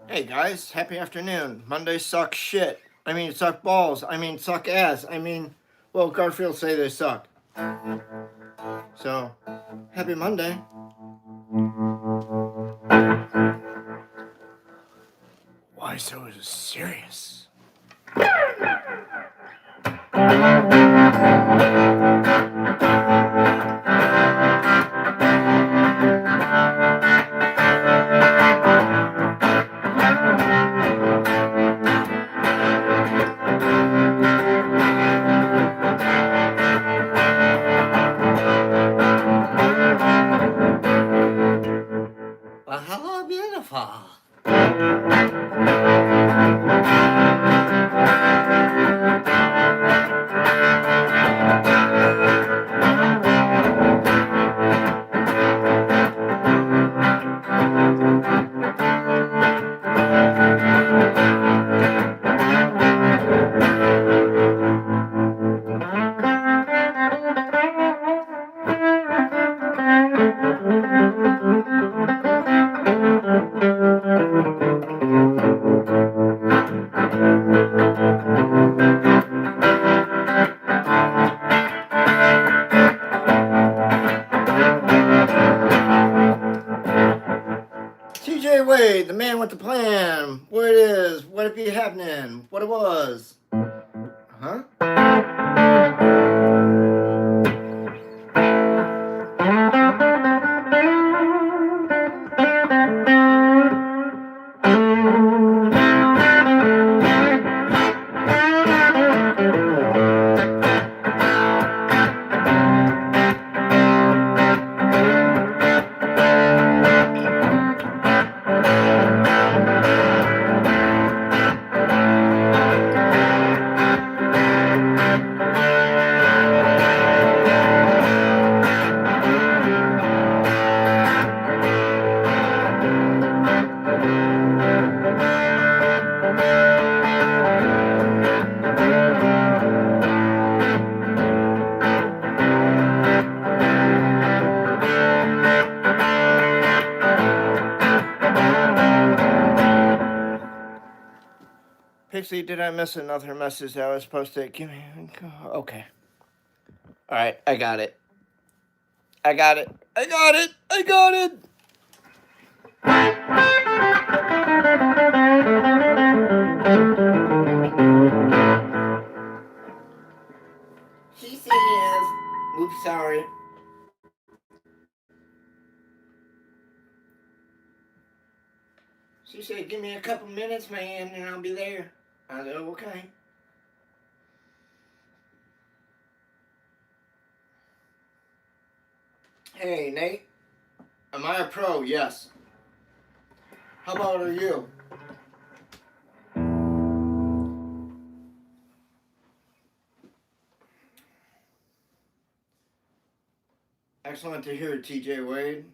Hey guys, happy afternoon. Monday sucks shit. I mean, suck balls. I mean, suck ass. I mean, well, Garfield say they suck. So, happy Monday. Why so serious? Well, hello, beautiful. TJ Wade, the man with the plan. Where it is, what it be happening, what it was. Huh? Pixie, did I miss another message that I was supposed to give me? Okay. Alright, I got it. I got it. I got it. I got it. She says, oops, sorry. She said, give me a couple minutes, man, and I'll be there. I said, okay. Hey, Nate. Am I a pro? Yes. How about are you? Excellent to hear, TJ Wade.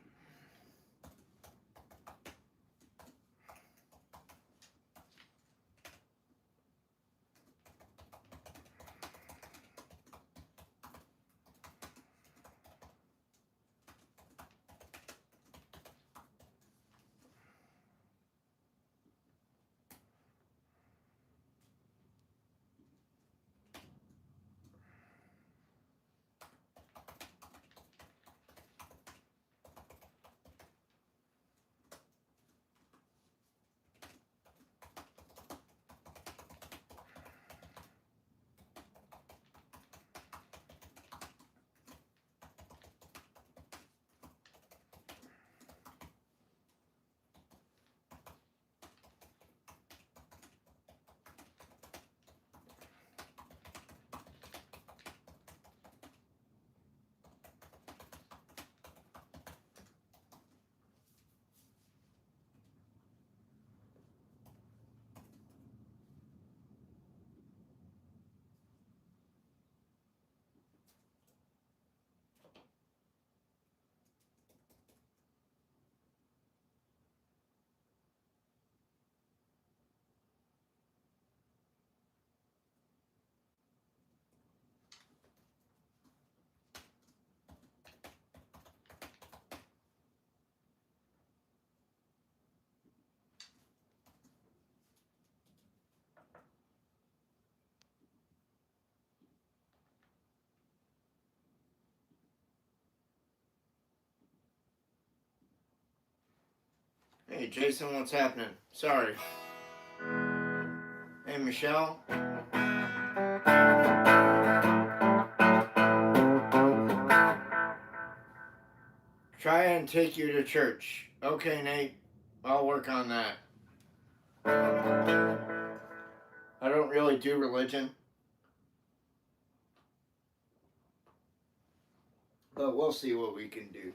Hey, Jason, what's happening? Sorry. Hey, Michelle. Try and take you to church. Okay, Nate. I'll work on that. I don't really do religion. But we'll see what we can do.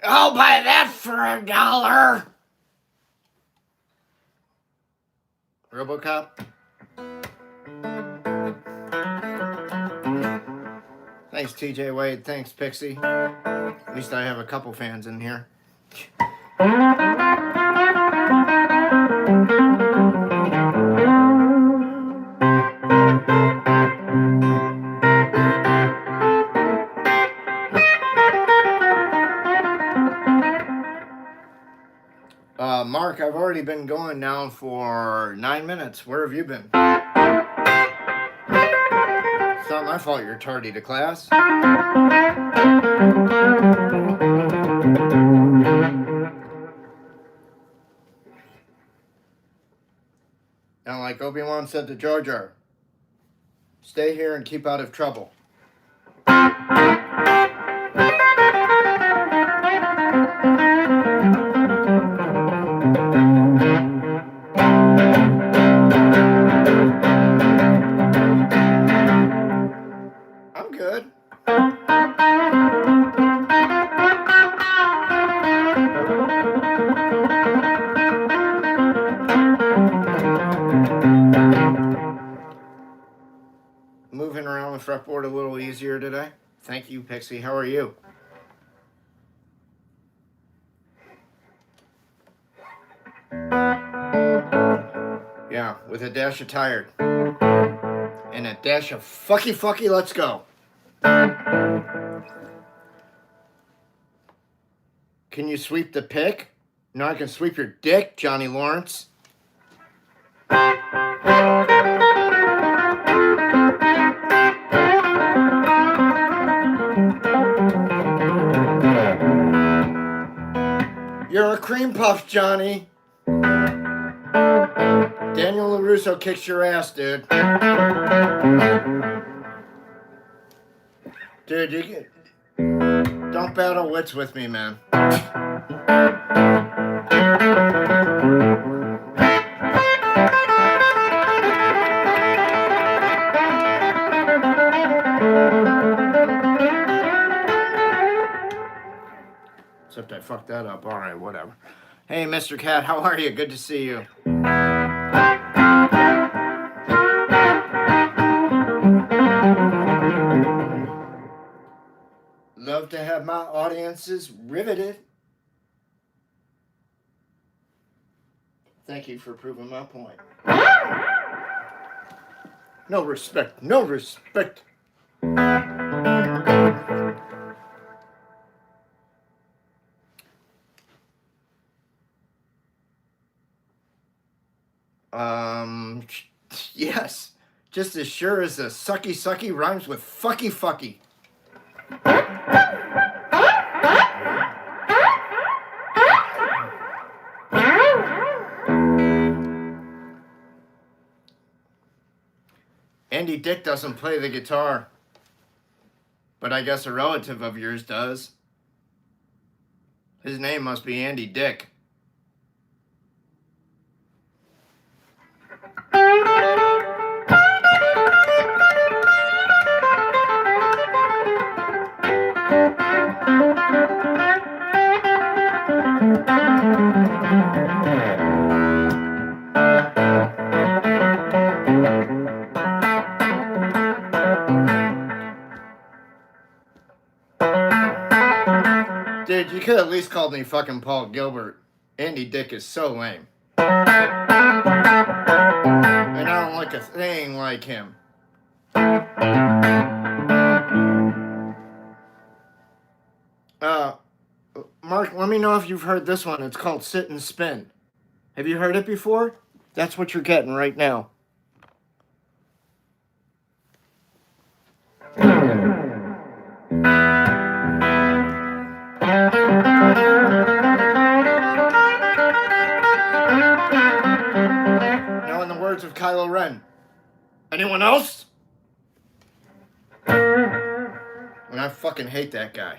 I'll buy that for $1. RoboCop? Thanks, TJ Wade. Thanks, Pixie. At least I have a couple fans in here. Mark, I've already been going now for 9 minutes. Where have you been? It's not my fault you're tardy to class. And like Obi-Wan said to Jar Jar, stay here and keep out of trouble. moving around the fretboard a little easier today. Thank you, Pixie. How are you? Yeah, with a dash of tired. And a dash of fucky, let's go. Can you sweep the pick? No, I can sweep your dick, Johnny Lawrence. You're a cream puff, Johnny. Daniel LaRusso kicks your ass, dude. Dude, don't battle wits with me, man. Except I fucked that up. All right, whatever. Hey, Mr. Cat, how are you? Good to see you. Love to have my audiences riveted. Thank you for proving my point. No respect, no respect. Yes. Just as sure as the sucky rhymes with fucky. Andy Dick doesn't play the guitar, but I guess a relative of yours does. His name must be Andy Dick. Dude, you could at least call me fucking Paul Gilbert. Andy Dick is so lame. And I don't like a thing like him. Mark, let me know if you've heard this one. It's called Sit and Spin. Have you heard it before? That's what you're getting right now. Now, in the words of Kylo Ren, anyone else? And I fucking hate that guy.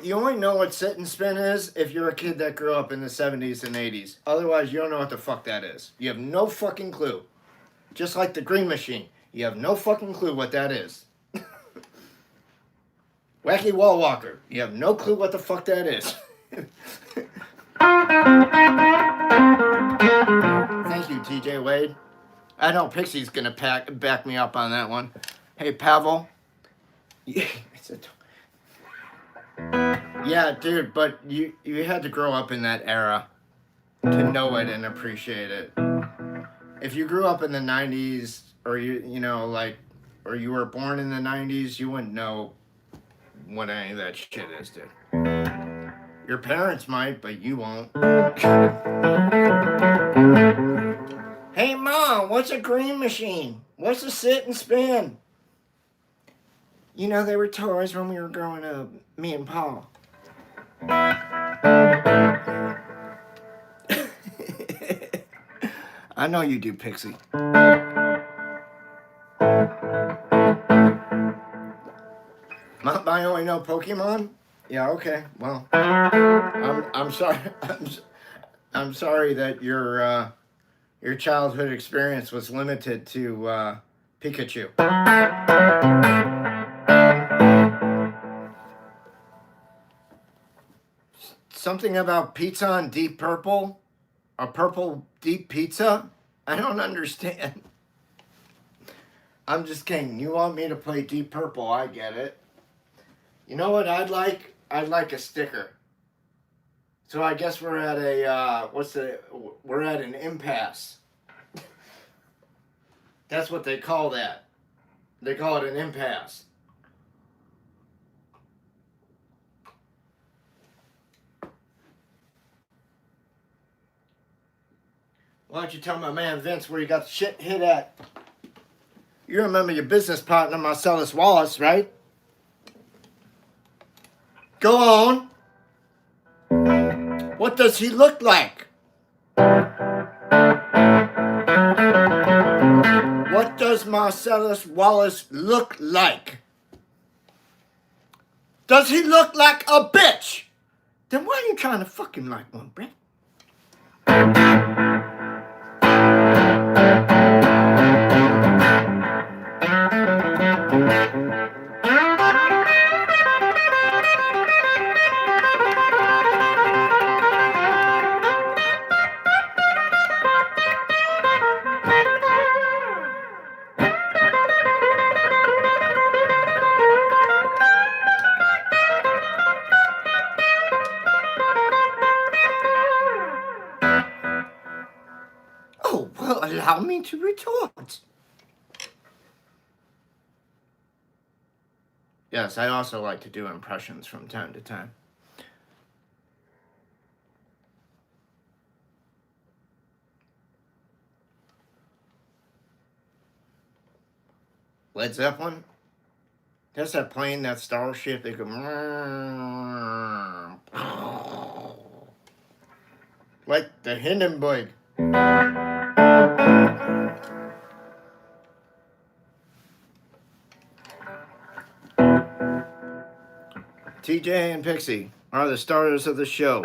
You only know what sit and spin is if you're a kid that grew up in the 70s and 80s. Otherwise, you don't know what the fuck that is. You have no fucking clue. Just like the Green Machine. You have no fucking clue what that is. Wacky Wall Walker. You have no clue what the fuck that is. Thank you, TJ Wade. I know Pixie's gonna back me up on that one. Hey, Pavel. Yeah, dude, but you had to grow up in that era to know it and appreciate it. If you grew up in the 90s or or you were born in the 90s, you wouldn't know what any of that shit is, dude. Your parents might, but you won't. Hey, Mom, what's a Green Machine? What's a sit and spin? You know, they were toys when we were growing up, me and Paul. I know you do, Pixie. I only know Pokemon? Yeah, okay. Well, I'm sorry. I'm sorry that your childhood experience was limited to Pikachu. Something about pizza on Deep Purple? A purple deep pizza? I don't understand. I'm just kidding. You want me to play Deep Purple? I get it. You know what I'd like? I'd like a sticker. So I guess we're at a, we're at an impasse. That's what they call that. They call it an impasse. Why don't you tell my man Vince where you got the shit hit at? You remember your business partner, Marcellus Wallace, right? Go on. What does he look like? What does Marcellus Wallace look like? Does he look like a bitch? Then why are you trying to fuck him like one, Brett? Oh, well, allow me to retort. Yes, I also like to do impressions from time to time. Led Zeppelin? That's that plane, that starship, they go... Like the Hindenburg. TJ and Pixie are the starters of the show.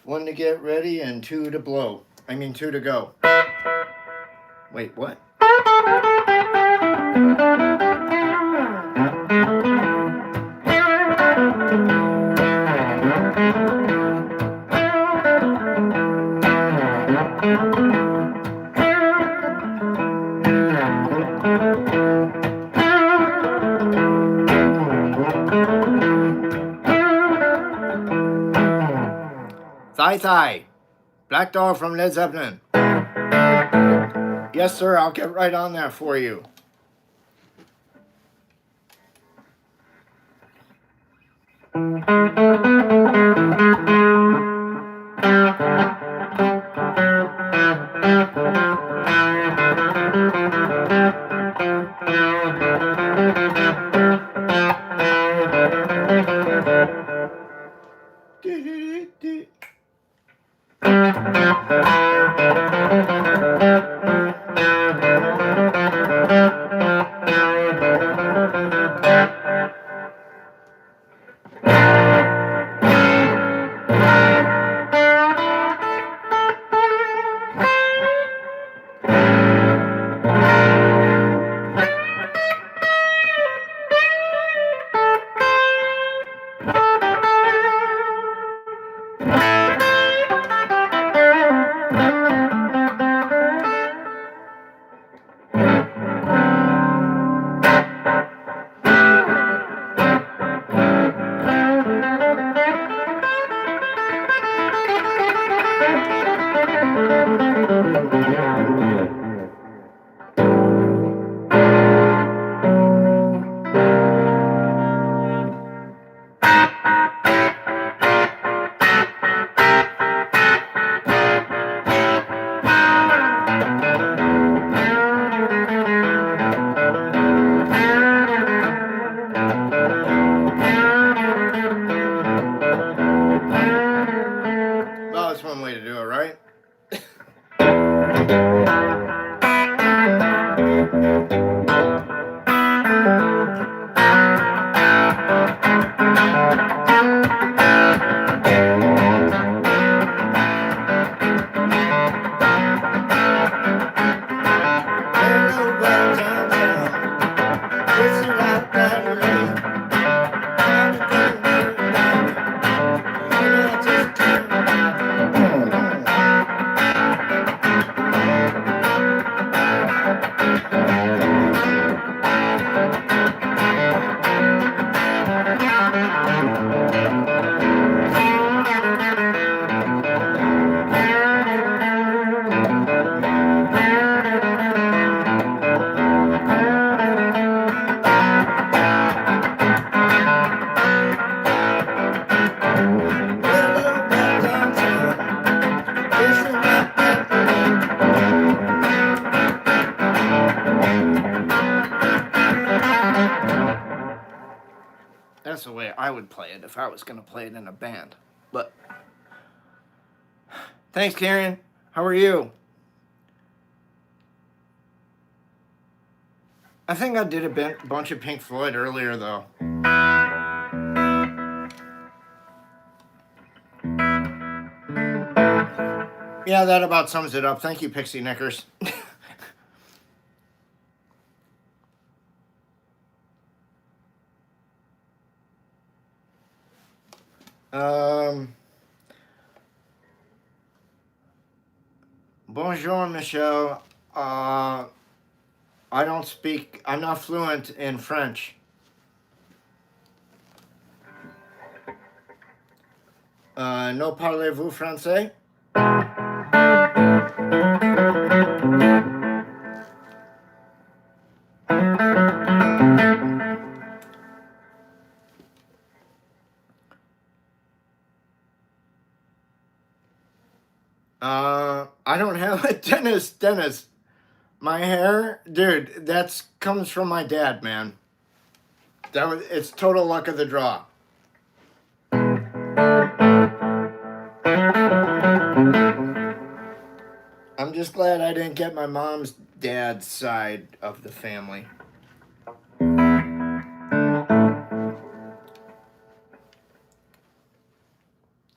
1 to get ready and 2 to blow. 2 to go. Wait, what? Thigh. Black Dog from Led Zeppelin. Yes, sir, I'll get right on that for you. That's the way I would play it if I was gonna play it in a band. But thanks, Karen. How are you? I think I did a bunch of Pink Floyd earlier, though. Yeah, that about sums it up. Thank you, Pixie Knickers. Bonjour, Michelle. I'm not fluent in French. No parlez-vous français? I don't have a Dennis. My hair, dude, that's comes from my dad, man. It's total luck of the draw. I'm just glad I didn't get my mom's dad's side of the family.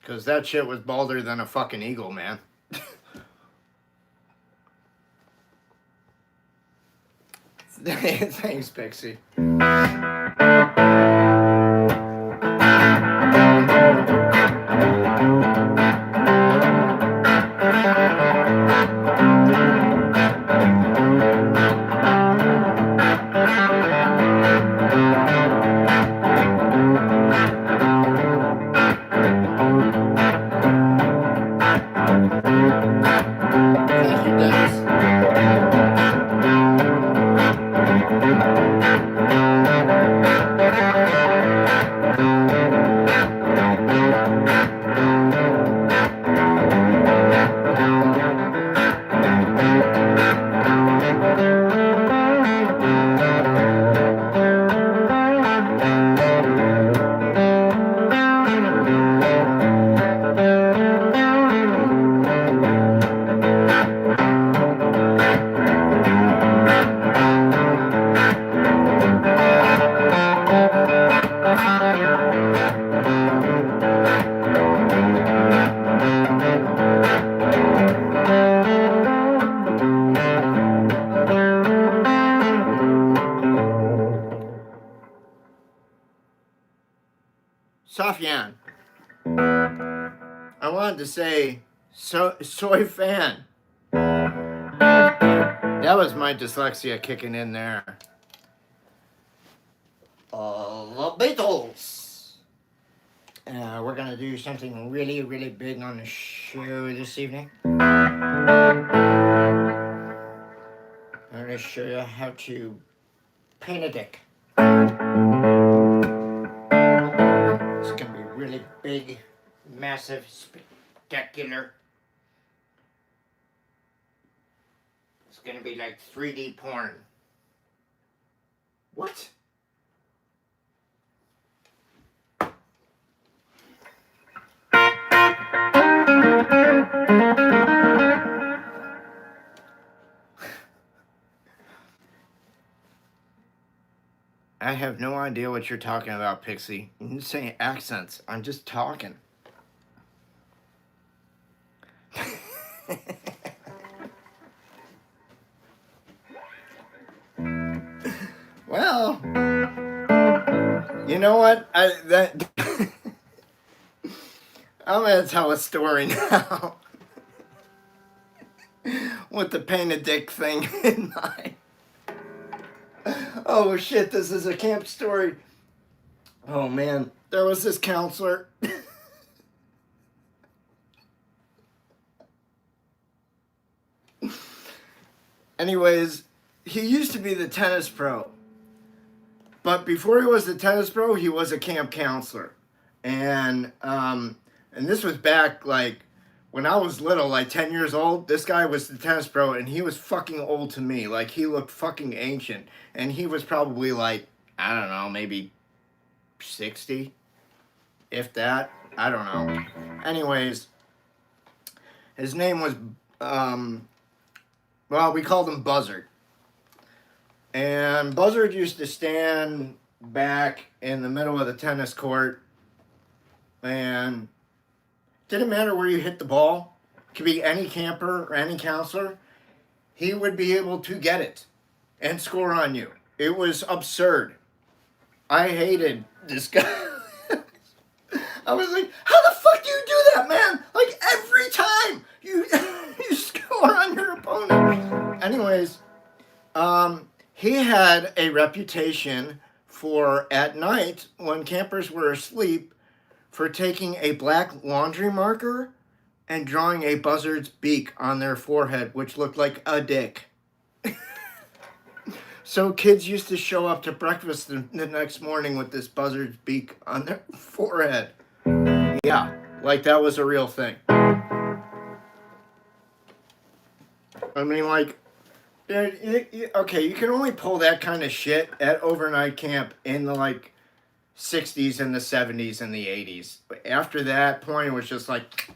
Because that shit was balder than a fucking eagle, man. Thanks, Pixie. Safyan, I wanted to say soy fan. That was my dyslexia kicking in there. The Beatles. We're gonna do something really, really big on the show this evening. I'm gonna show you how to paint a dick. It's gonna be really big, massive, spectacular. It's gonna be like 3D porn. What? I have no idea what you're talking about, Pixie. You're saying accents. I'm just talking. Well, you know what? I'm gonna tell a story now with the paint a dick thing in mind. Oh shit, this is a camp story. Oh man, there was this counselor. Anyways, he used to be the tennis pro. But before he was the tennis pro, he was a camp counselor. And this was back like when I was little, like 10 years old. This guy was the tennis pro and he was fucking old to me. Like he looked fucking ancient. And he was probably like, I don't know, maybe 60, if that. I don't know. Anyways, his name was, well, we called him Buzzard. And Buzzard used to stand back in the middle of the tennis court, and didn't matter where you hit the ball. It could be any camper or any counselor. He would be able to get it and score on you. It was absurd. I hated this guy. I was like, how the fuck do you do that, man? Like, every time you you score on your opponent. Anyways, he had a reputation for, at night, when campers were asleep, for taking a black laundry marker and drawing a buzzard's beak on their forehead, which looked like a dick. So kids used to show up to breakfast the next morning with this buzzard's beak on their forehead. Yeah, like that was a real thing. I mean, like, okay, you can only pull that kind of shit at overnight camp in the, like, 60s and the 70s and the 80s. But after that point, it was just like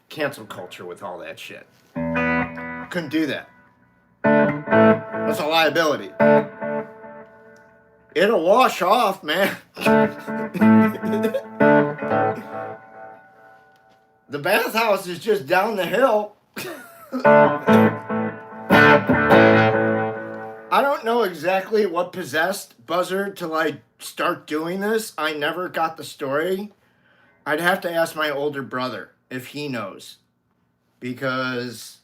cancel culture with all that shit. Couldn't do that. That's a liability. It'll wash off, man. The bathhouse is just down the hill. I don't know exactly what possessed Buzzard to, like, start doing this. I never got the story. I'd have to ask my older brother if he knows. Because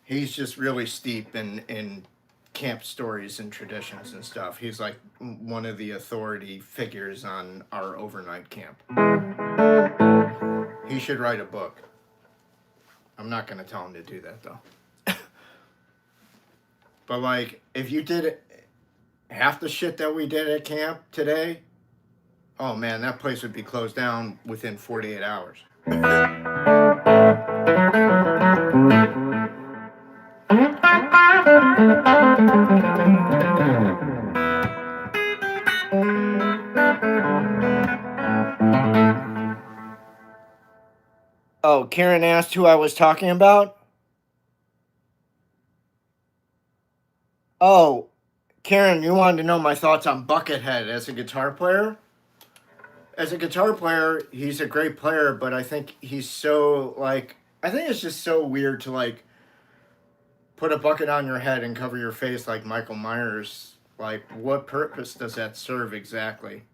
he's just really steep in camp stories and traditions and stuff. He's like one of the authority figures on our overnight camp. He should write a book. I'm not going to tell him to do that, though. But, like, if you did half the shit that we did at camp today, oh, man, that place would be closed down within 48 hours. Oh, Karen asked who I was talking about? Oh, Karen, you wanted to know my thoughts on Buckethead as a guitar player? As a guitar player, he's a great player, but I think he's so, like, I think it's just so weird to, like, put a bucket on your head and cover your face like Michael Myers. Like, what purpose does that serve exactly?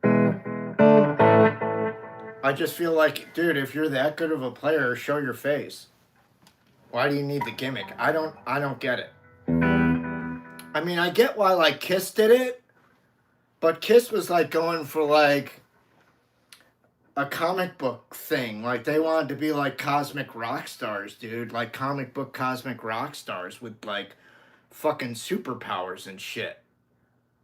I just feel like, dude, if you're that good of a player, show your face. Why do you need the gimmick? I don't get it. I mean, I get why, like, Kiss did it, but Kiss was, like, going for, like, a comic book thing. Like, they wanted to be, like, cosmic rock stars, dude. Like, comic book cosmic rock stars with, like, fucking superpowers and shit.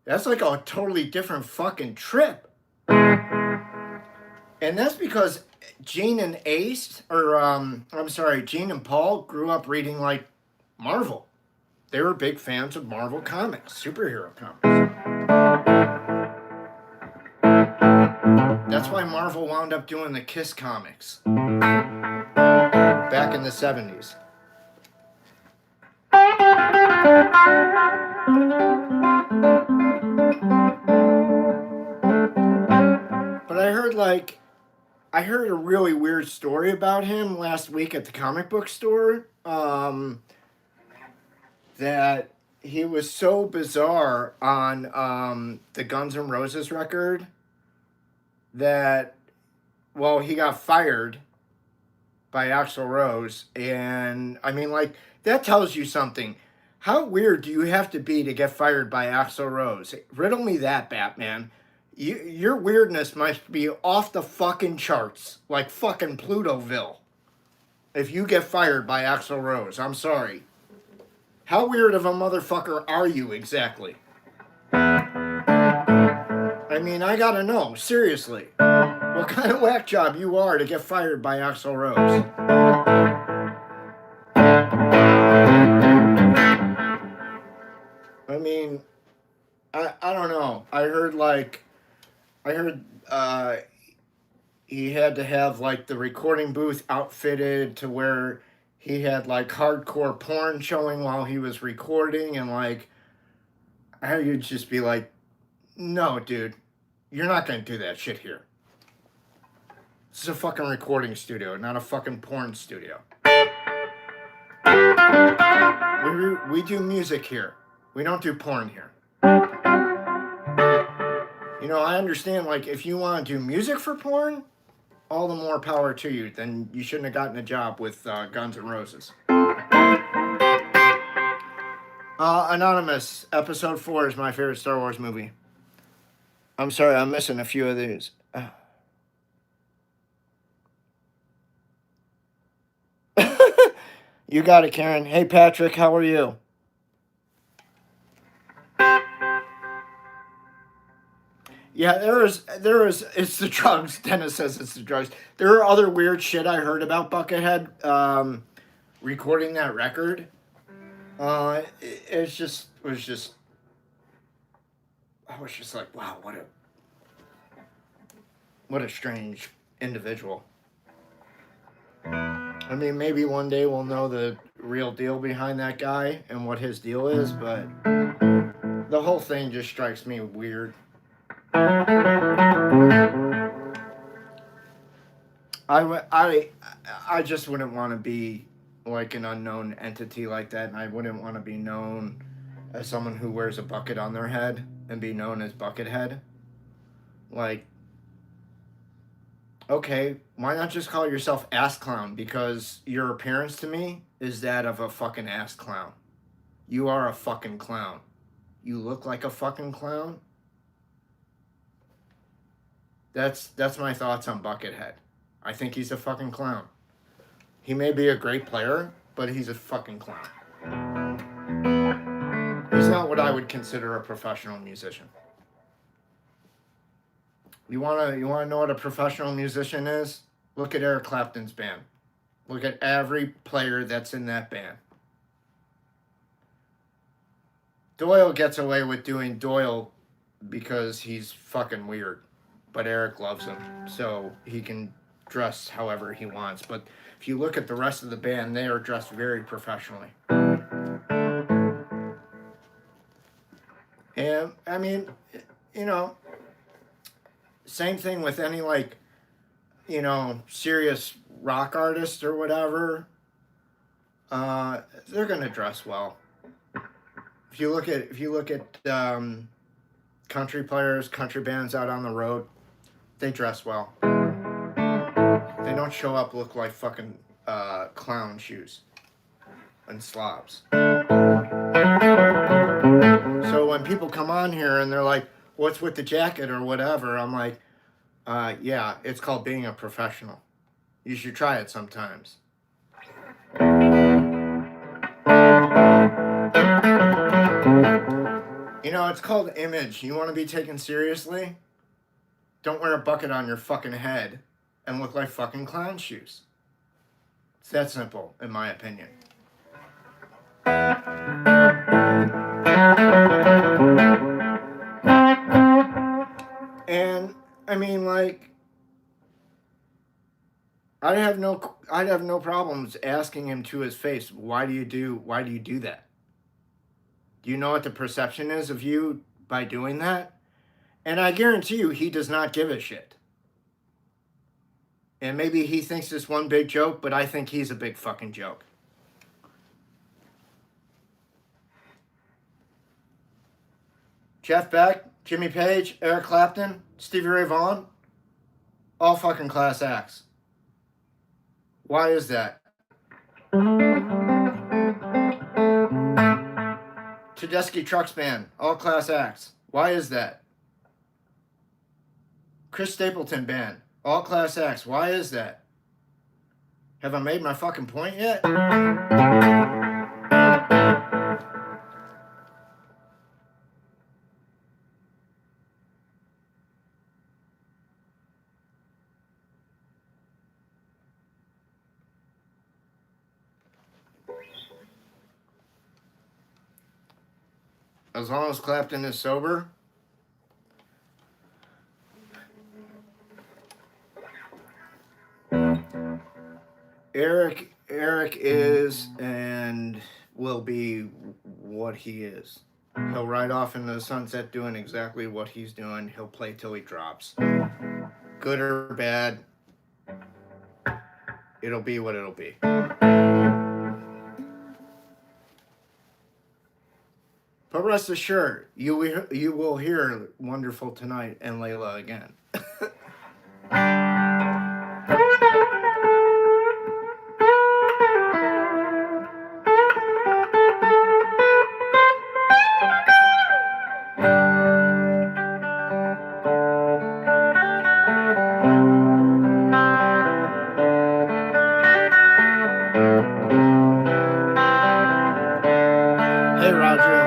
That's, like, a totally different fucking trip. And that's because Gene and Ace, or, Gene and Paul grew up reading, like, Marvel. They were big fans of Marvel comics, superhero comics. That's why Marvel wound up doing the Kiss comics back in the 70s. But I heard a really weird story about him last week at the comic book store. That he was so bizarre on the Guns N' Roses record that, well, he got fired by Axl Rose. And, I mean, like, that tells you something. How weird do you have to be to get fired by Axl Rose? Riddle me that, Batman. Your weirdness must be off the fucking charts, like fucking Plutoville, if you get fired by Axl Rose. I'm sorry. How weird of a motherfucker are you exactly? I mean, I gotta know, seriously. What kind of whack job you are to get fired by Axl Rose? I mean, I don't know. I heard he had to have like the recording booth outfitted to where he had like hardcore porn showing while he was recording, and like you'd just be like, no, dude, you're not gonna do that shit here. This is a fucking recording studio, not a fucking porn studio. We do music here. We don't do porn here. You know, I understand, like, if you want to do music for porn, all the more power to you. Then you shouldn't have gotten a job with Guns N' Roses. Anonymous, Episode 4 is my favorite Star Wars movie. I'm sorry, I'm missing a few of these. You got it, Karen. Hey, Patrick, how are you? Yeah, there is, it's the drugs. Dennis says it's the drugs. There are other weird shit I heard about Buckethead recording that record. I was just like, wow, what a strange individual. I mean, maybe one day we'll know the real deal behind that guy and what his deal is, but the whole thing just strikes me weird. I just wouldn't want to be like an unknown entity like that, and I wouldn't want to be known as someone who wears a bucket on their head and be known as Buckethead. Like, okay, why not just call yourself Ass Clown? Because your appearance to me is that of a fucking ass clown. You are a fucking clown. You look like a fucking clown. That's my thoughts on Buckethead. I think he's a fucking clown. He may be a great player, but he's a fucking clown. He's not what I would consider a professional musician. You wanna know what a professional musician is? Look at Eric Clapton's band. Look at every player that's in that band. Doyle gets away with doing Doyle because he's fucking weird. But Eric loves him, so he can dress however he wants. But if you look at the rest of the band, they are dressed very professionally. And, I mean, you know, same thing with any, like, you know, serious rock artist or whatever. They're gonna dress well. If you look at country players, country bands out on the road, they dress well. They don't show up look like fucking clown shoes and slobs. So when people come on here and they're like, "What's with the jacket?" or whatever, I'm like, yeah, it's called being a professional. You should try it sometimes. You know, it's called image. You want to be taken seriously? Don't wear a bucket on your fucking head and look like fucking clown shoes. It's that simple, in my opinion. And I mean, like, I'd have no problems asking him to his face, why do you do that? Do you know what the perception is of you by doing that? And I guarantee you, he does not give a shit. And maybe he thinks it's one big joke, but I think he's a big fucking joke. Jeff Beck, Jimmy Page, Eric Clapton, Stevie Ray Vaughan, all fucking class acts. Why is that? Tedeschi Trucks Band, all class acts. Why is that? Chris Stapleton Band, all class acts. Why is that? Have I made my fucking point yet? As long as Clapton is sober. Eric is and will be what he is. He'll ride off into the sunset doing exactly what he's doing. He'll play till he drops. Good or bad, it'll be what it'll be. But rest assured, you will hear Wonderful Tonight and Layla again. Hey, Roger.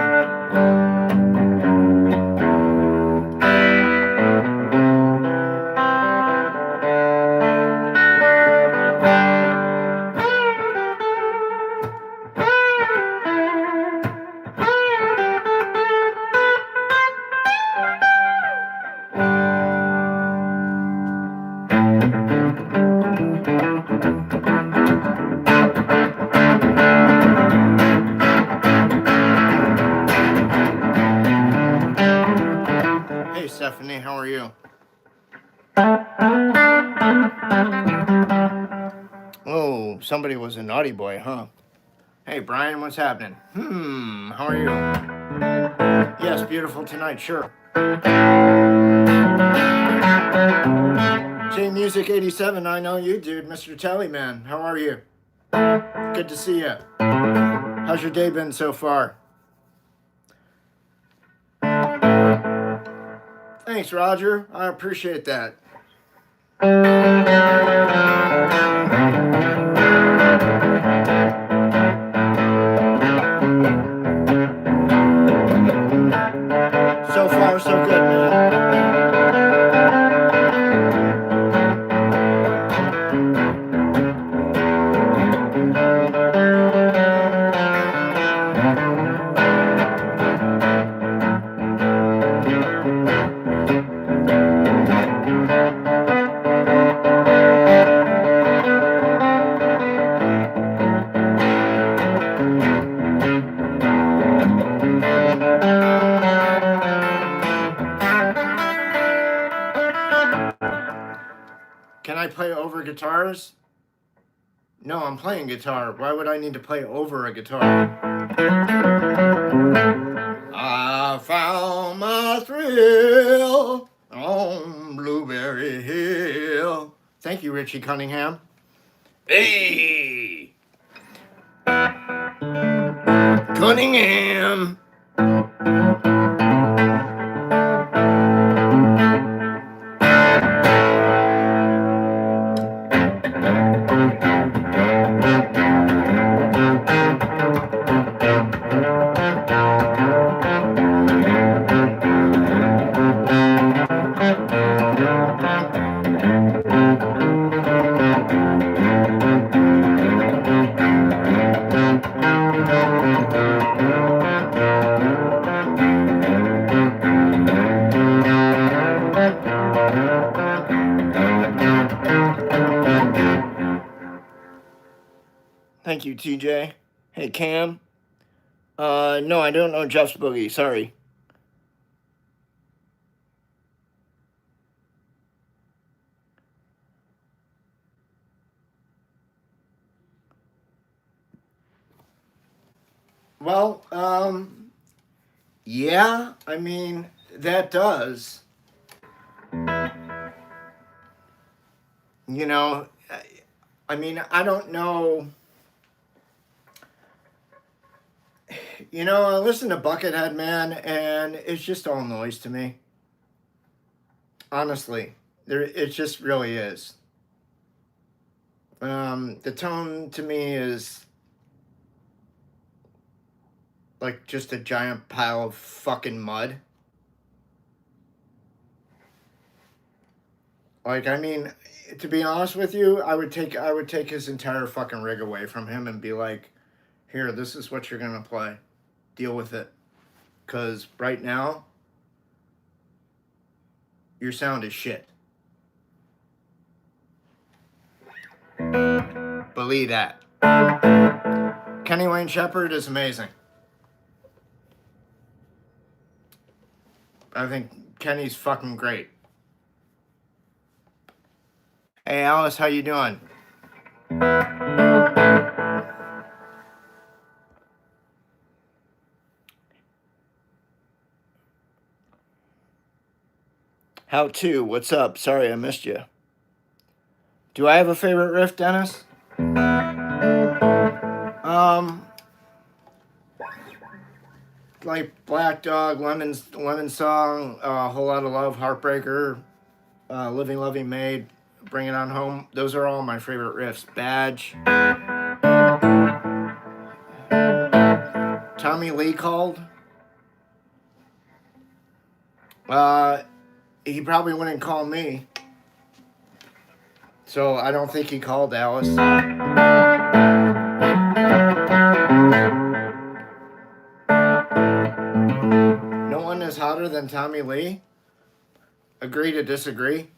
Hey, Stephanie, how are you? Oh, somebody was a naughty boy, huh? Hey, Brian, what's happening? How are you? Yes, Beautiful Tonight, sure. J Music 87, I know you, dude. Mr. Tellyman, how are you? Good to see you. How's your day been so far? Thanks, Roger. I appreciate that. So far, so good, man. Can I play over guitars? No, I'm playing guitar. Why would I need to play over a guitar? I found my thrill on Blueberry Hill. Thank you, Richie Cunningham. Hey! Cunningham! Thank you, TJ. Hey, Cam. No, I don't know Jeff's Boogie. Sorry. Well, yeah, I mean, that does. You know, I mean, I don't know. You know, I listen to Buckethead, man, and it's just all noise to me. Honestly, it just really is. The tone to me is like just a giant pile of fucking mud. Like, I mean, to be honest with you, I would take his entire fucking rig away from him and be like, here, this is what you're gonna play. Deal with it. Because right now, your sound is shit. Believe that. Kenny Wayne Shepherd is amazing. I think Kenny's fucking great. Hey Alice, how you doing? How to? What's up? Sorry I missed you. Do I have a favorite riff, Dennis? Like Black Dog, Lemon Song, Whole Lot of Love, Heartbreaker, Living Loving Maid, Bring It On Home. Those are all my favorite riffs. Badge. Tommy Lee called. He probably wouldn't call me. So I don't think he called Alice. No one is hotter than Tommy Lee. Agree to disagree.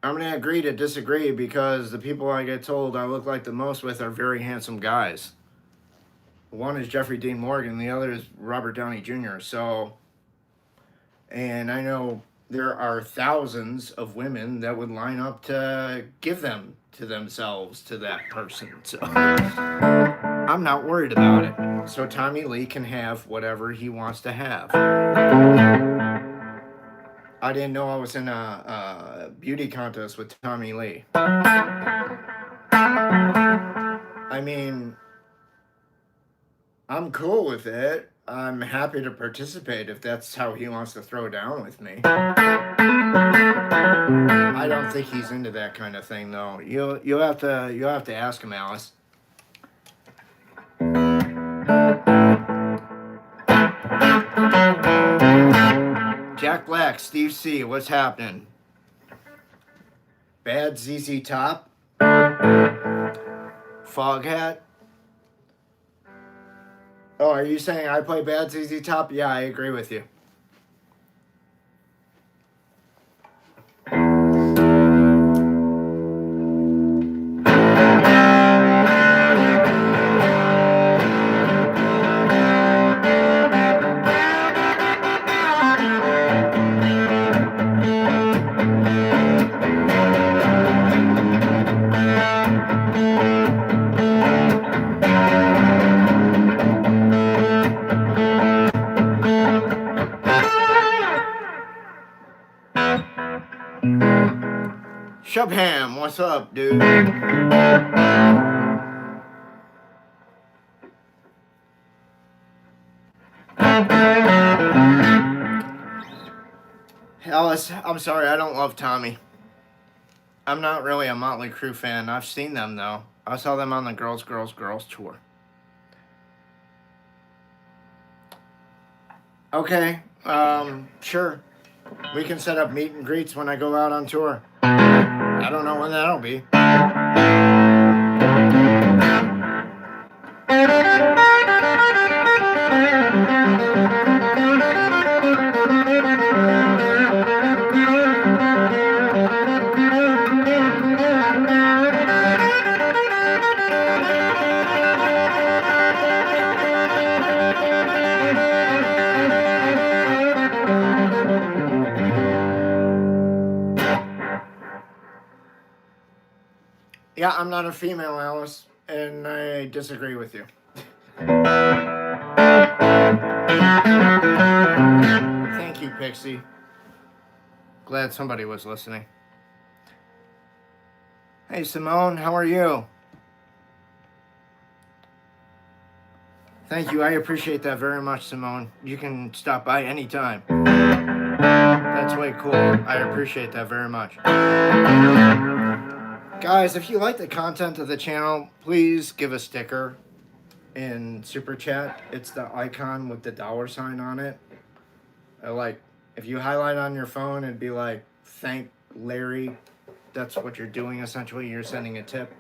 I'm going to agree to disagree because the people I get told I look like the most with are very handsome guys. One is Jeffrey Dean Morgan, the other is Robert Downey Jr. So, and I know there are thousands of women that would line up to give them to themselves to that person. So, I'm not worried about it. So Tommy Lee can have whatever he wants to have. I didn't know I was in a beauty contest with Tommy Lee. I mean, I'm cool with it. I'm happy to participate if that's how he wants to throw down with me. I don't think he's into that kind of thing, though. You'll have to ask him, Alice. Jack Black, Steve C, what's happening? Bad ZZ Top? Foghat? Oh, are you saying I play Bad ZZ Top? Yeah, I agree with you. Shubham, what's up, dude? Alice, I'm sorry, I don't love Tommy. I'm not really a Motley Crue fan. I've seen them, though. I saw them on the Girls, Girls, Girls tour. Okay, sure. We can set up meet and greets when I go out on tour. I don't know when that'll be. Yeah, I'm not a female, Alice, and I disagree with you. Thank you, Pixie. Glad somebody was listening. Hey, Simone, how are you? Thank you, I appreciate that very much, Simone. You can stop by anytime. That's way cool. I appreciate that very much. Guys, if you like the content of the channel, please give a sticker in Super Chat. It's the icon with the $ on it. Like, if you highlight on your phone, it'd be like thank Larry. That's what you're doing essentially. You're sending a tip.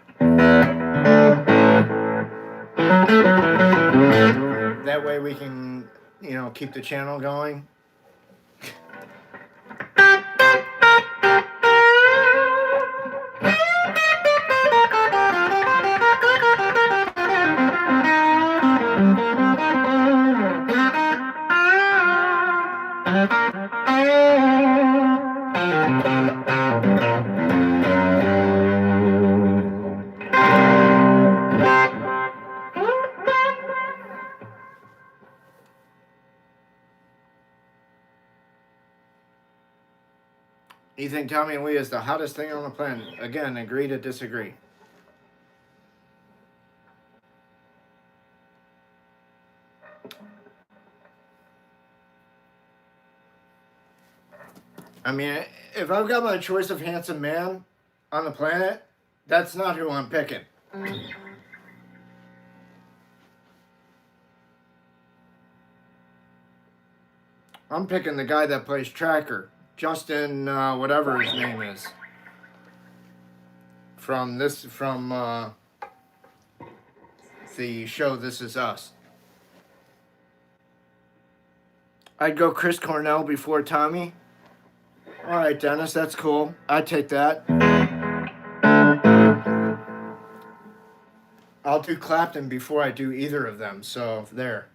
That way we can, you know, keep the channel going. You think Tommy Lee is the hottest thing on the planet? Again, agree to disagree. I mean, if I've got my choice of handsome man on the planet, that's not who I'm picking. I'm picking the guy that plays Tracker. Justin, whatever his name is, from the show This Is Us. I'd go Chris Cornell before Tommy. All right, Dennis, that's cool. I'd take that. I'll do Clapton before I do either of them, so there.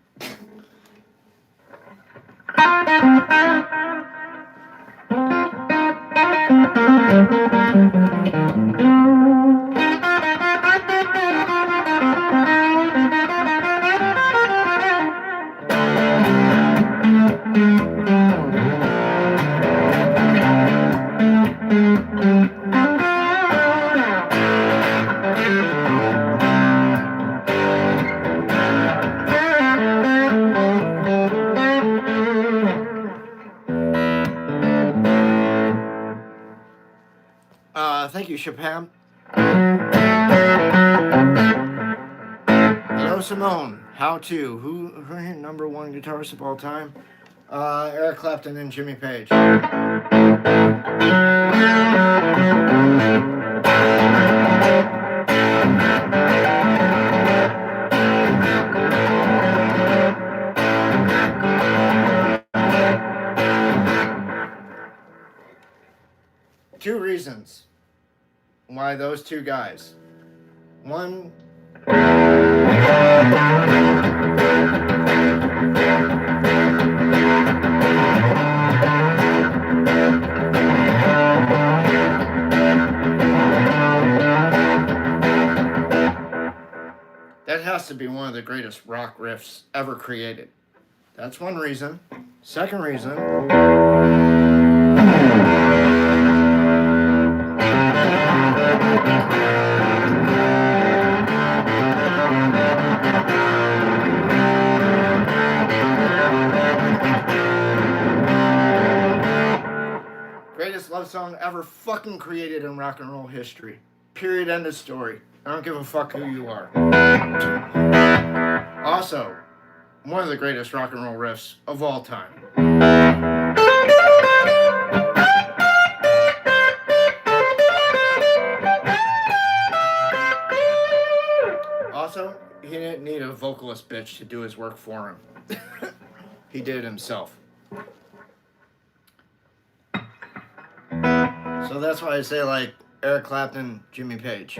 Thank you, Chapam. Hello, Simone. How to? Who are your number one guitarist of all time? Eric Clapton and Jimmy Page. Two reasons why those two guys. One, that has to be one of the greatest rock riffs ever created. That's one reason. Second reason, greatest love song ever fucking created in rock and roll history. Period. End of story. I don't give a fuck who you are. Also, one of the greatest rock and roll riffs of all time. Also, he didn't need a vocalist bitch to do his work for him. He did it himself. So that's why I say, like, Eric Clapton, Jimmy Page.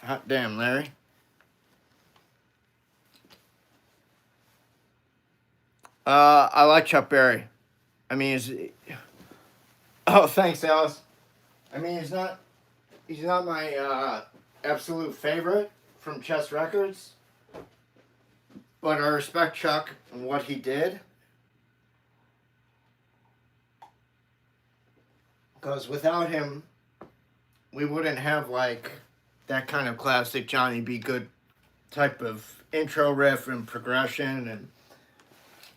Hot damn, Larry. I like Chuck Berry. I mean, oh, thanks, Alice. I mean, he's not my absolute favorite from Chess Records, but I respect Chuck and what he did. Because without him, we wouldn't have like that kind of classic Johnny B. Good type of intro riff and progression. And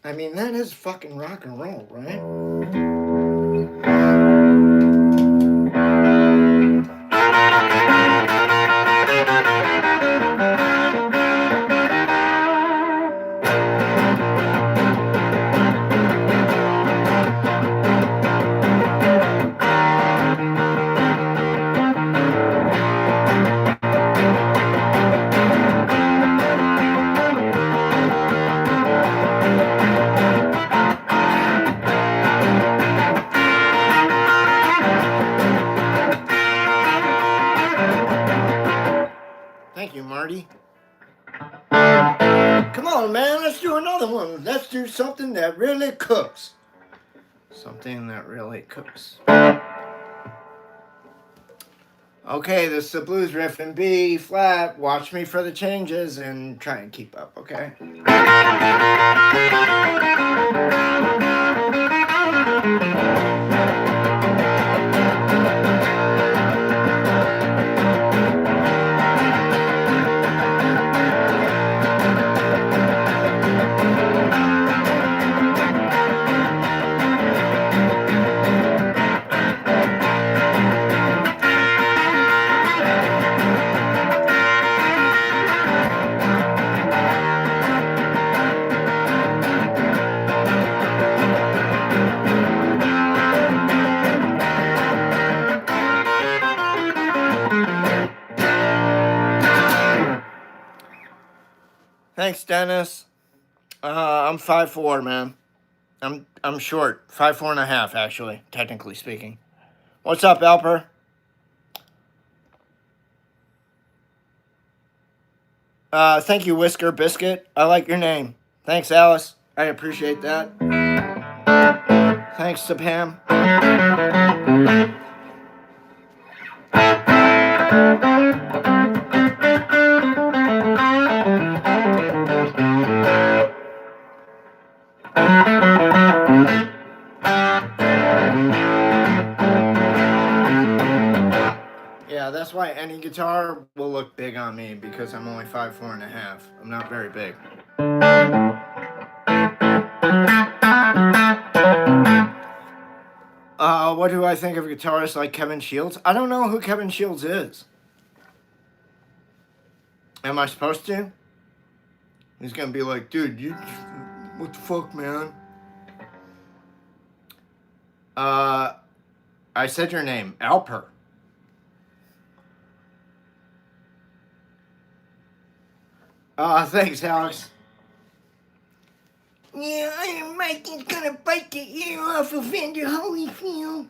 I mean, that is fucking rock and roll, right? Thank you, Marty. Come on, man, let's do another one. Let's do something that really cooks. Something that really cooks. Okay, this is the blues riff in B flat. Watch me for the changes and try and keep up, okay? Thanks, Dennis. I'm 5'4", man. I'm short. 5'4.5", actually, technically speaking. What's up, Alper? Thank you, Whisker Biscuit. I like your name. Thanks, Alice. I appreciate that. Thanks, Sapam. Yeah, that's why any guitar will look big on me, because I'm only 5'4.5". I'm not very big. What do I think of guitarists like Kevin Shields? I don't know who Kevin Shields is. Am I supposed to? He's gonna be like, dude, what the fuck, man? I said your name, Alper. Thanks, Alex. Yeah, Iron Mikey's gonna bite the ear off of Vander Holyfield.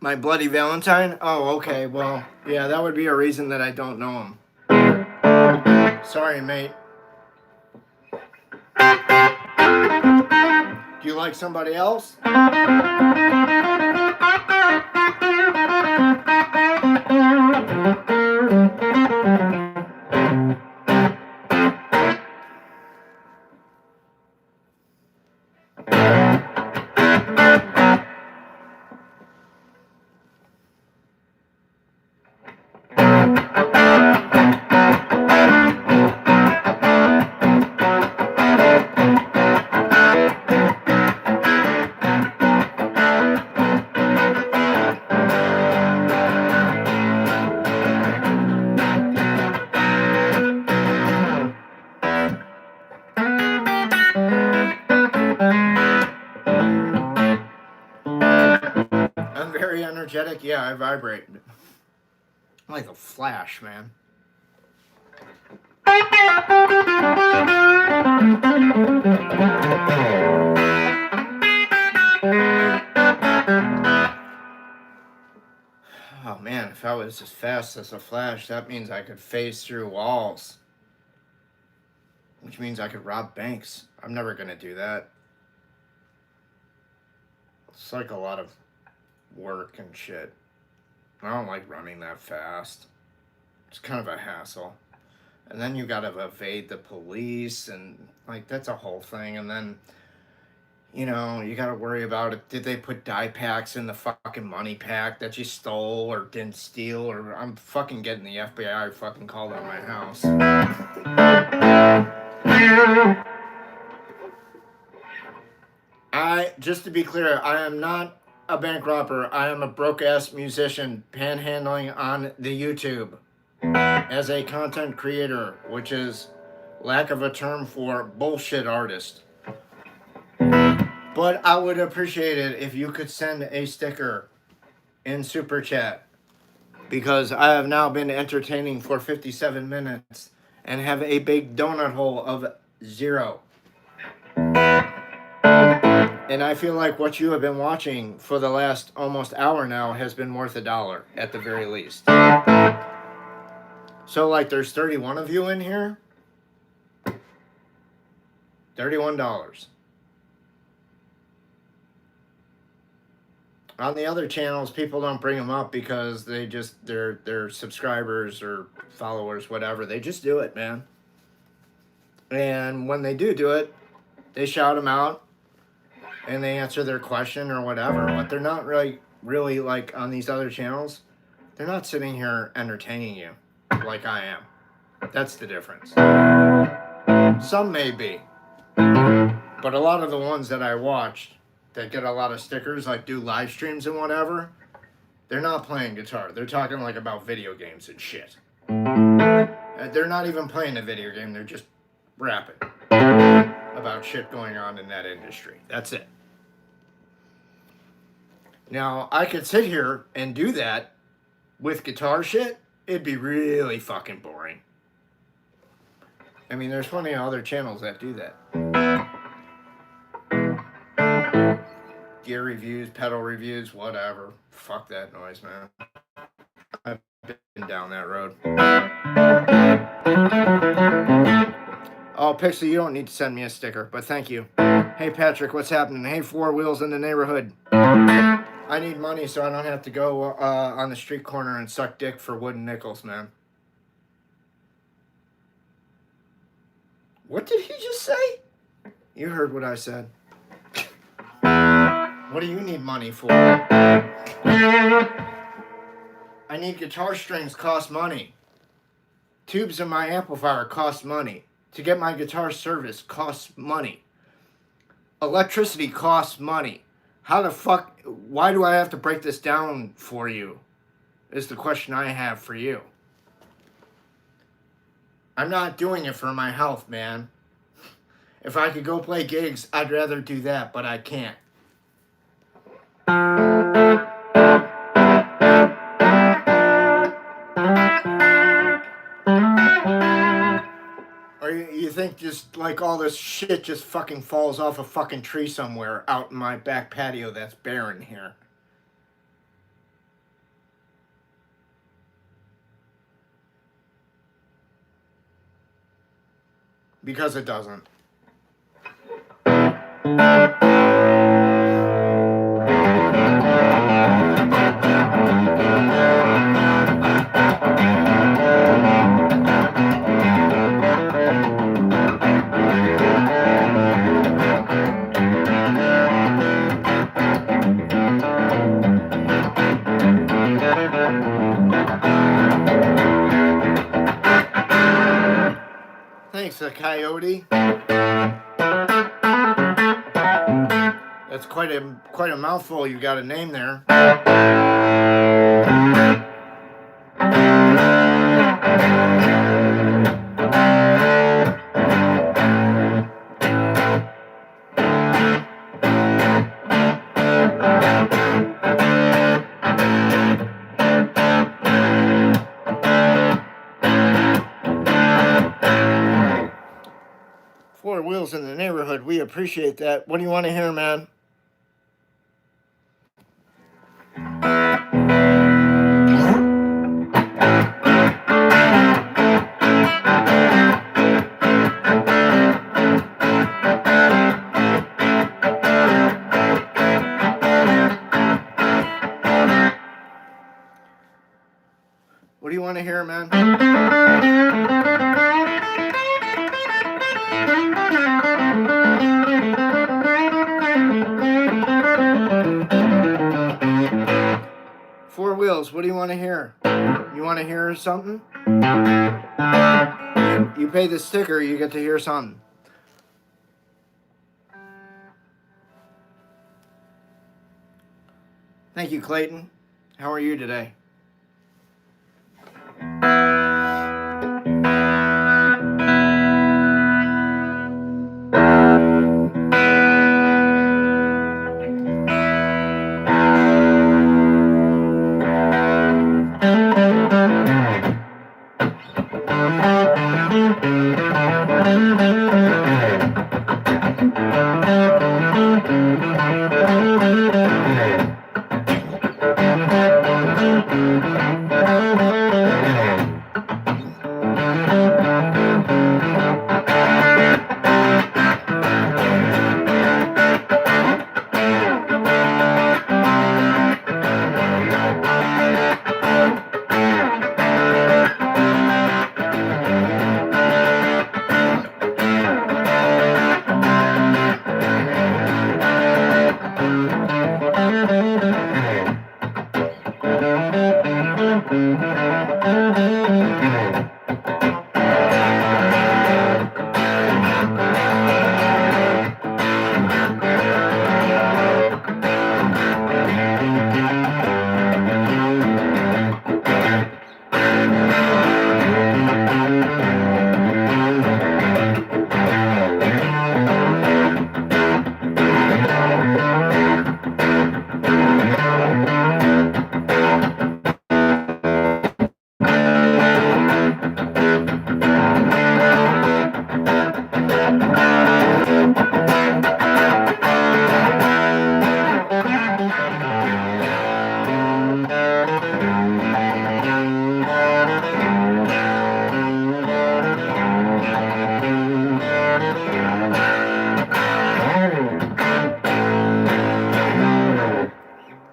My Bloody Valentine? Oh, okay, well, yeah, that would be a reason that I don't know him. Sorry, mate. Do you like somebody else? Energetic, yeah, I vibrate. I'm like a flash, man. was as fast as a flash. That means I could phase through walls. Which means I could rob banks. I'm never going to do that. It's like a lot of work and shit. I don't like running that fast. It's kind of a hassle. And then you gotta evade the police, and like that's a whole thing. And then, you know, you gotta worry about it. Did they put die packs in the fucking money pack that you stole or didn't steal? Or I'm fucking getting the FBI fucking called on my house. Just to be clear, I am not a bank robber. I am a broke-ass musician panhandling on the YouTube as a content creator, which is lack of a term for bullshit artist. But I would appreciate it if you could send a sticker in Super Chat, because I have now been entertaining for 57 minutes and have a big donut hole of 0. And I feel like what you have been watching for the last almost hour now has been worth $1 at the very least. So like there's 31 of you in here. $31. On the other channels, people don't bring them up because they just, they're subscribers or followers, whatever. They just do it, man. And when they do it, they shout them out and they answer their question or whatever. But they're not really like on these other channels. They're not sitting here entertaining you like I am. That's the difference. Some may be. But a lot of the ones that I watched that get a lot of stickers, like do live streams and whatever, they're not playing guitar. They're talking like about video games and shit. They're not even playing a video game. They're just rapping about shit going on in that industry. That's it. Now, I could sit here and do that with guitar shit. It'd be really fucking boring. I mean, there's plenty of other channels that do that. Gear reviews, pedal reviews, whatever. Fuck that noise, man. I've been down that road. Oh, Pixie, you don't need to send me a sticker, but thank you. Hey, Patrick, what's happening? Hey, Four Wheels in the neighborhood. I need money so I don't have to go on the street corner and suck dick for wooden nickels, man. What did he just say? You heard what I said. What do you need money for? I need guitar strings, cost money. Tubes in my amplifier cost money. To get my guitar serviced costs money. Electricity costs money. How the fuck, why do I have to break this down for you? Is the question I have for you. I'm not doing it for my health, man. If I could go play gigs, I'd rather do that, but I can't. Or you think just like all this shit just fucking falls off a fucking tree somewhere out in my back patio that's barren here. Because it doesn't. Thanks, a coyote. That's quite a mouthful. You got a name there. Four Wheels in the neighborhood. We appreciate that. What do you want to hear, man? Wheels, what do you want to hear? You want to hear something? You pay the sticker, you get to hear something. Thank you, Clayton. How are you today?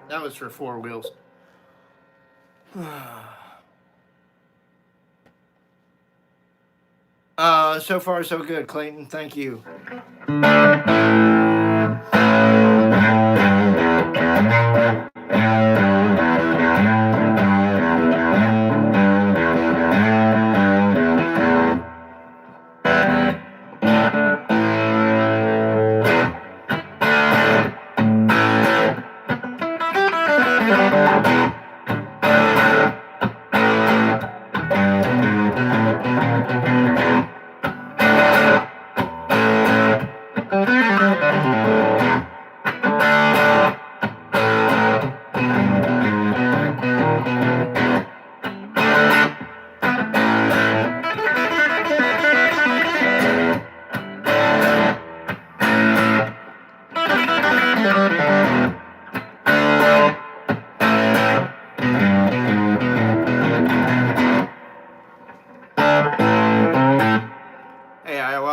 That was for 4 Wheels. So far so good, Clayton. Thank you.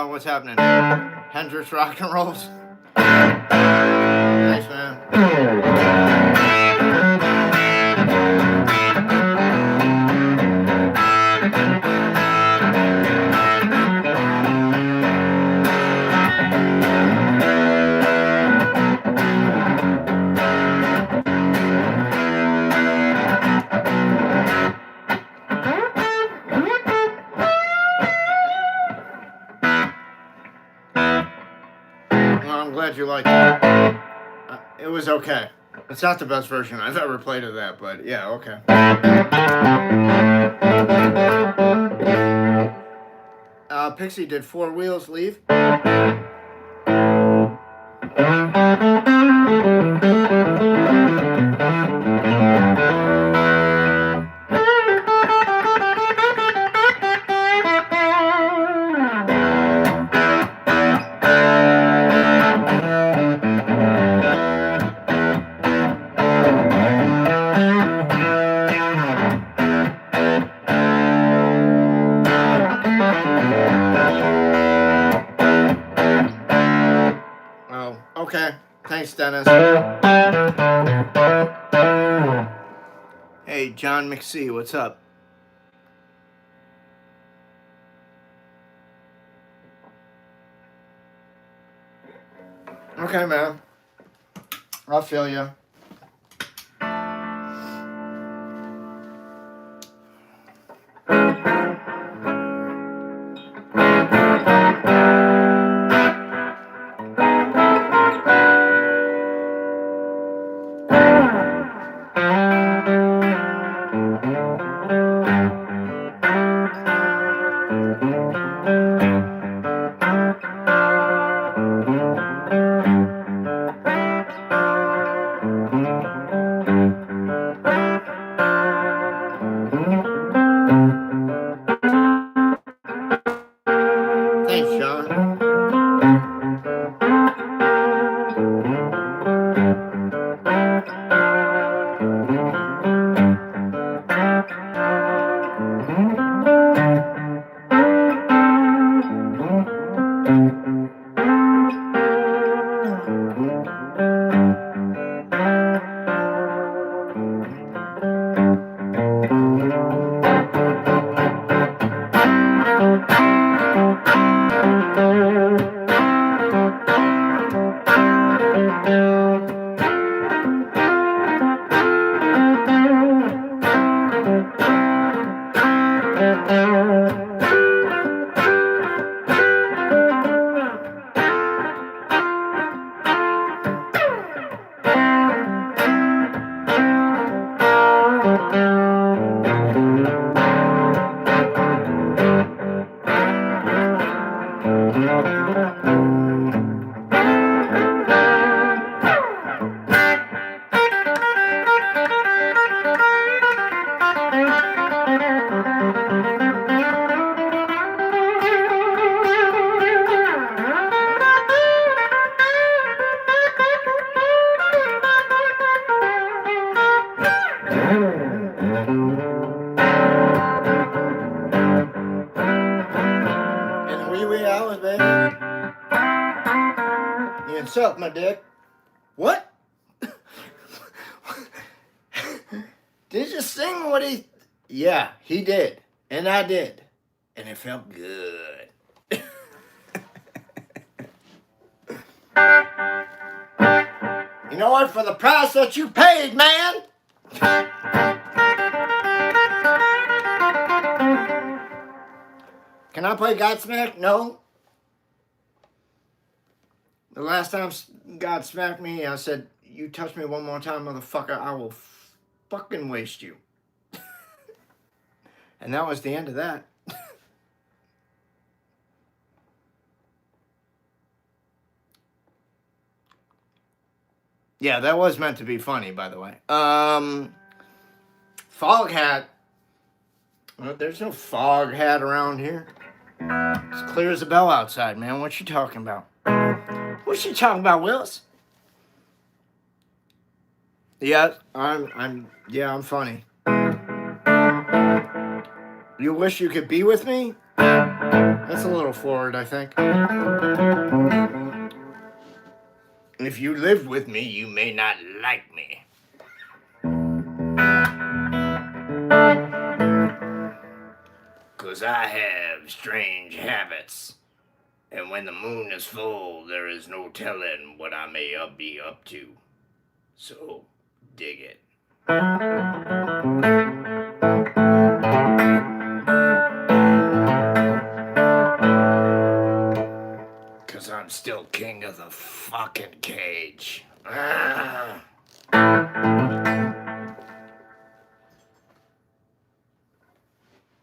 What's happening? Hendrix rock and rolls. Thanks, man. I'm glad you liked it. It was okay. It's not the best version I've ever played of that, but yeah, okay. Pixie, did 4 Wheels leave? Okay, thanks, Dennis. Hey, John McSee, what's up? Okay, man. I feel you. Suck my dick. What? Did you sing what he... Yeah, he did. And I did. And it felt good. You know what? For the price that you paid, man. Can I play Godsmack? No. The last time God smacked me, I said, you touch me one more time, motherfucker, I will fucking waste you. And that was the end of that. Yeah, that was meant to be funny, by the way. Fog hat. Well, there's no fog hat around here. It's clear as a bell outside, man. What you talking about? What you talking about, Willis? Yeah, I'm funny. You wish you could be with me? That's a little forward, I think. If you lived with me, you may not like me. 'Cause I have strange habits. And when the moon is full, there is no telling what I may be up to. So, dig it. 'Cause I'm still king of the fucking cage. Ah.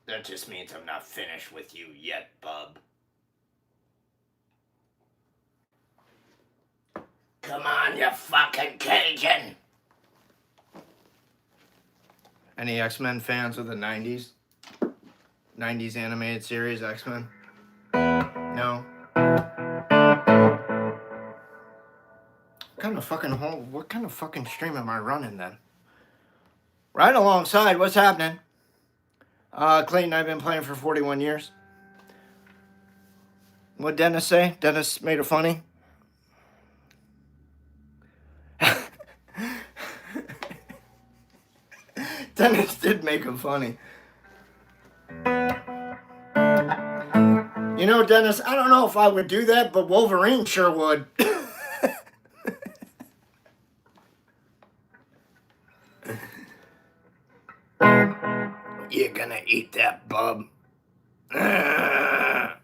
That just means I'm not finished with you yet, bub. Come on, you fucking Cajun! Any X-Men fans of the 90s? 90s animated series, X-Men? No? What kind of fucking stream am I running then? Right alongside, what's happening? Clayton, I've been playing for 41 years. What'd Dennis say? Dennis made it funny? Dennis did make him funny. You know, Dennis, I don't know if I would do that, but Wolverine sure would. You're gonna eat that, bub. Well,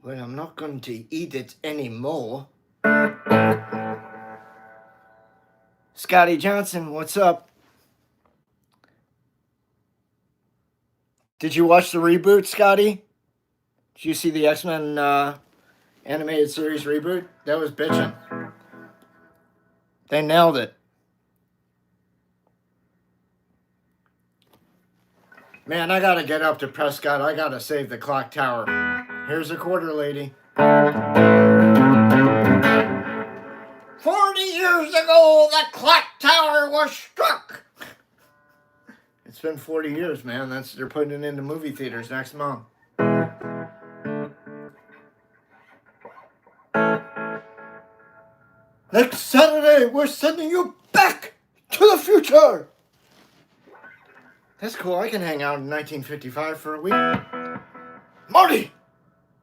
I'm not going to eat it anymore. Scotty Johnson, what's up? Did you watch the reboot, Scotty? Did you see the X-Men animated series reboot? That was bitchin'. They nailed it. Man, I gotta get up to Prescott. I gotta save the clock tower. Here's a quarter, lady. 40 years ago, the clock tower was struck. It's been 40 years, man. They're putting it into movie theaters next month. Next Saturday, we're sending you back to the future. That's cool. I can hang out in 1955 for a week. Marty,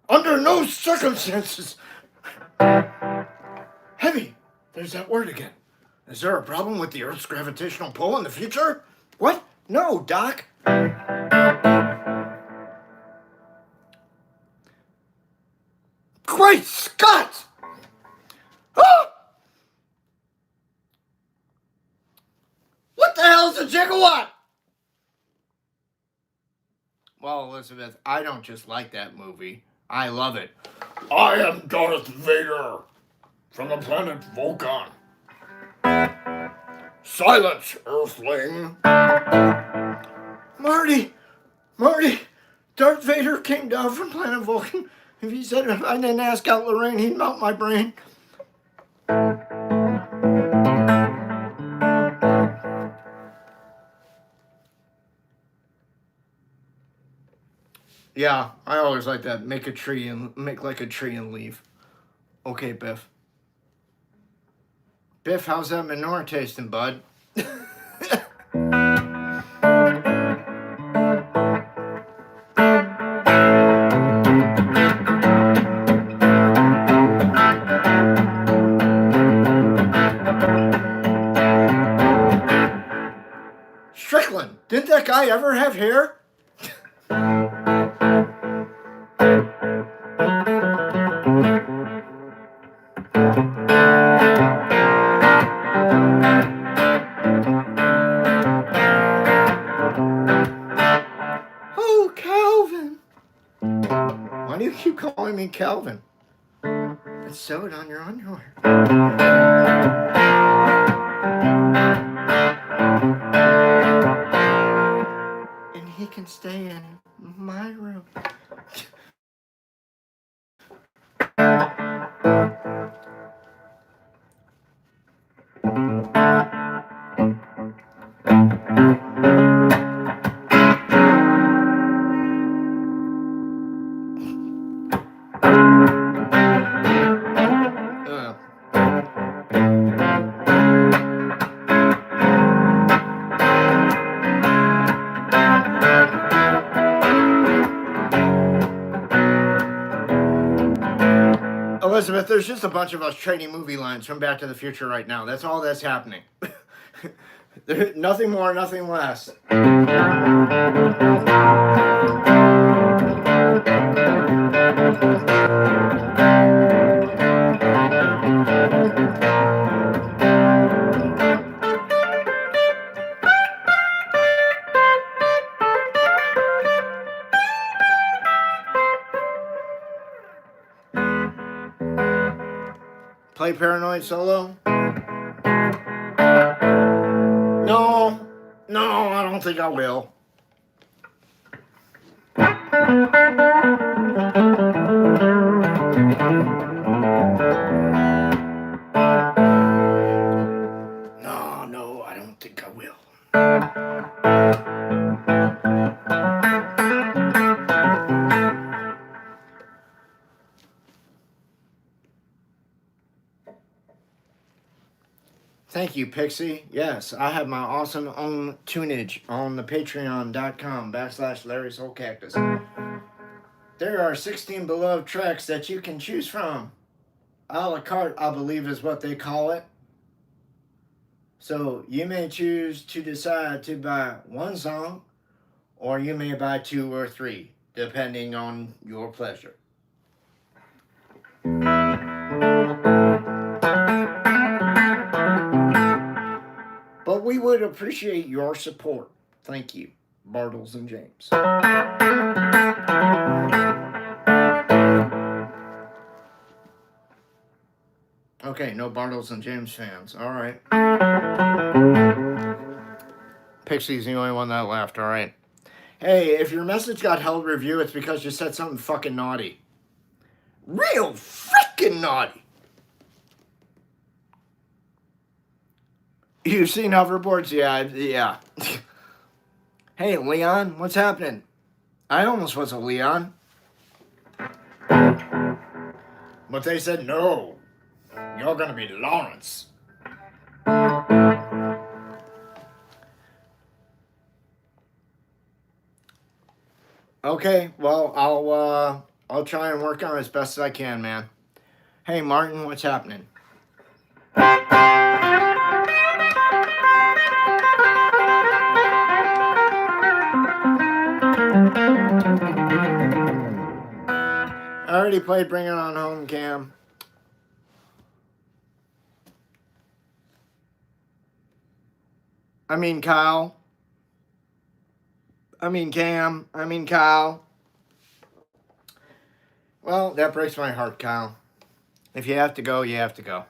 under no circumstances. Heavy, there's that word again. Is there a problem with the Earth's gravitational pull in the future? What? No, Doc. Great Scott! Ah! What the hell is a gigawatt? Well, Elizabeth, I don't just like that movie. I love it. I am Darth Vader from the planet Vulcan. Silence, Earthling. Marty, Darth Vader came down from planet Vulcan. If he said if I didn't ask out Lorraine, he'd melt my brain. Yeah, I always like that. Make like a tree and leave. Okay, Biff. Biff, how's that manure tasting, bud? Strickland, didn't that guy ever have hair? Oh, Calvin. Why do you keep calling me Calvin? It's sewed on your underwear. And he can stay in my room. Elizabeth, there's just a bunch of us trading movie lines from Back to the Future right now. That's all that's happening. Nothing more, nothing less. Play Paranoid solo? No, I don't think I will. No, I don't think I will. Thank you, Pixie. Yes, I have my awesome own tunage on the patreon.com/Larry Soulcactus. There are 16 beloved tracks that you can choose from. A la carte, I believe is what they call it. So you may choose to decide to buy one song, or you may buy 2 or 3, depending on your pleasure. But we would appreciate your support. Thank you, Bartles and James. Okay, no Bartles and James fans. All right. Pixie's the only one that laughed. All right. Hey, if your message got held review, it's because you said something fucking naughty. Real freaking naughty. You've seen hoverboards? Yeah. Hey, Leon, what's happening? I almost was a Leon. But they said no. You're gonna be Lawrence. Okay, well, I'll try and work on it as best as I can, man. Hey, Martin, what's happening? I already played Bring It On Home, Cam. I mean, Kyle. I mean, Cam. I mean, Kyle. Well, that breaks my heart, Kyle. If you have to go, you have to go.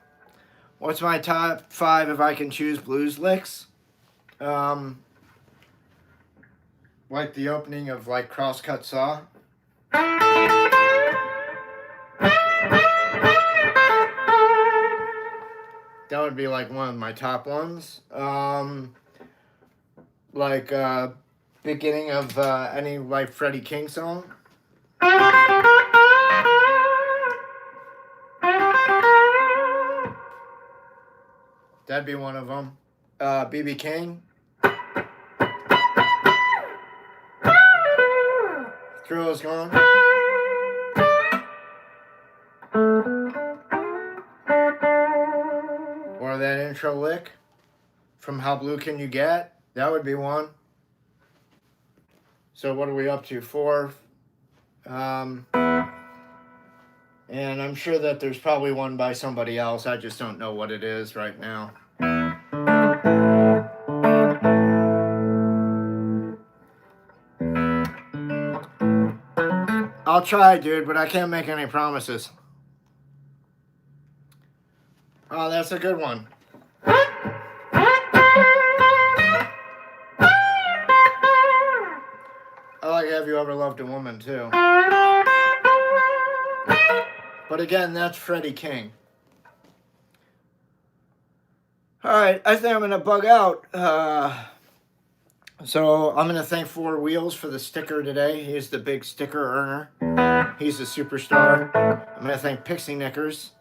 What's my top 5 if I can choose blues licks? Like the opening of like Crosscut Saw. That would be like one of my top ones. Like beginning of any like Freddie King song. That'd be one of them. B.B. King. Thrill Is Gone. Or that intro lick from How Blue Can You Get? That would be one. So what are we up to? 4. And I'm sure that there's probably one by somebody else. I just don't know what it is right now. I'll try, dude, but I can't make any promises. Oh, that's a good one. I like Have You Ever Loved a Woman, too. But again, that's Freddie King. Alright, I think I'm going to bug out. So I'm going to thank Four Wheels for the sticker today. He's the big sticker earner. He's a superstar. I'm going to thank Pixie Knickers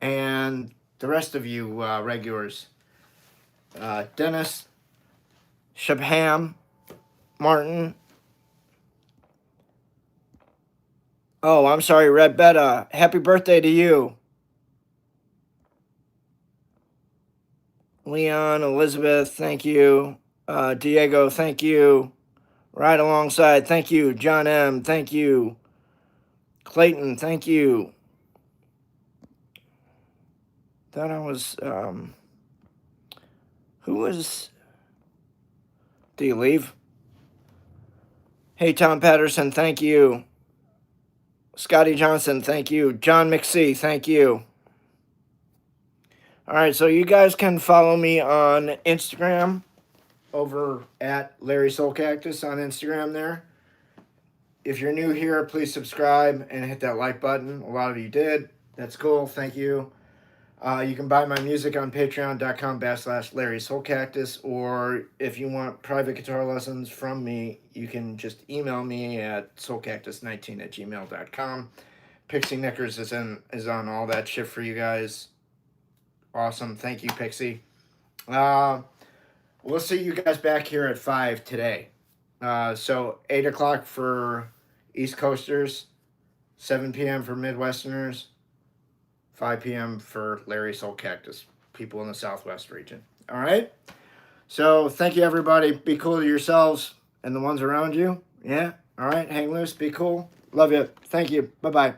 and the rest of you regulars. Dennis, Shabham, Martin. Oh, I'm sorry, Red Betta. Happy birthday to you. Leon, Elizabeth, thank you. Diego, thank you. Right Alongside, thank you. John M., thank you. Clayton, thank you. Thought I was, who was, do you leave? Hey, Tom Patterson, thank you. Scotty Johnson, thank you. John McSee, thank you. All right, so you guys can follow me on Instagram over at Larry Soulcactus on Instagram there. If you're new here, please subscribe and hit that like button. A lot of you did. That's cool. Thank you. You can buy my music on patreon.com/Larry Soulcactus, or if you want private guitar lessons from me, you can just email me at soulcactus19@gmail.com. Pixie Knickers is on all that shit for you guys. Awesome. Thank you, Pixie. We'll see you guys back here at 5 today. So 8 o'clock for East Coasters, 7 p.m. for Midwesterners, 5 p.m. for Larry Soulcactus, people in the Southwest region. All right? So thank you, everybody. Be cool to yourselves and the ones around you. Yeah? All right? Hang loose. Be cool. Love you. Thank you. Bye-bye.